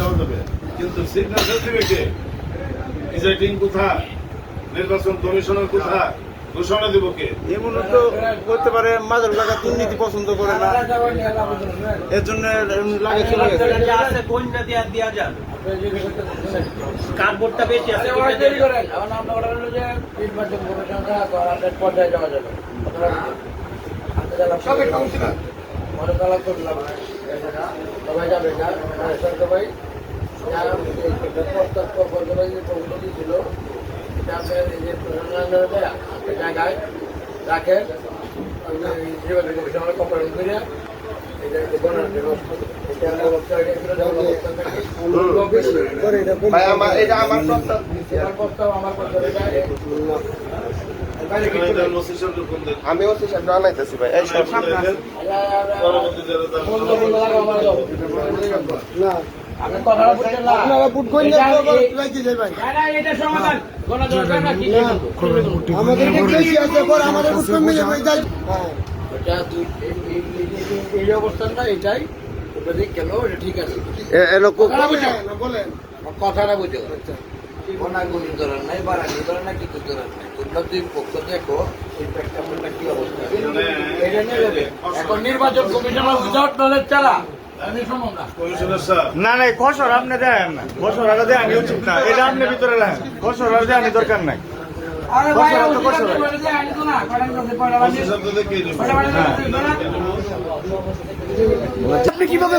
দেওয়া যাবে, কিন্তু সিগনেচার দিবে কে? প্রিজাইডিং কোথায়? নির্বাচন কমিশনের কোথায়? ঘোষণা দিব কে? এমন তো করতে পারে মাঝের এলাকা দুর্নীতি পছন্দ করে না, এর জন্য লাগে চলে গেছে। কার্ডবোর্ডটা বেশি আছে সবাই যাবে না সবাই ছিল জায়গায় রাখে কম্পাউন্ড করে আমি ওসি সাহেব জানাইতেছি ভাই। এই সব আপনারা বুট করে এটা সমাধান আমাদের বেশি আছে, আমাদের বুট করে মিলে যায়। এই অবস্থানটা এটাই, ওটা দিক গেল, এটা ঠিক আছে। বলেন কথাটা বুঝে গোনাগুনি ধরার নাই, বাড়ানি ধরার নাই, কিছু ধরার নাই। তোমরা দুই পক্ষ দেখো এই প্রেক্ষাপটটা কি অবস্থা। এটা নিয়ে যাবে এখন নির্বাচন কমিশনার উইদাউট নলেজ চালা না নাই খসর আপনি দেন না, খসর আগে দেন উচিত না, এটা আপনি ভিতরে রাখেন, খসর আর দেন দরকার নাই। আপনি কিভাবে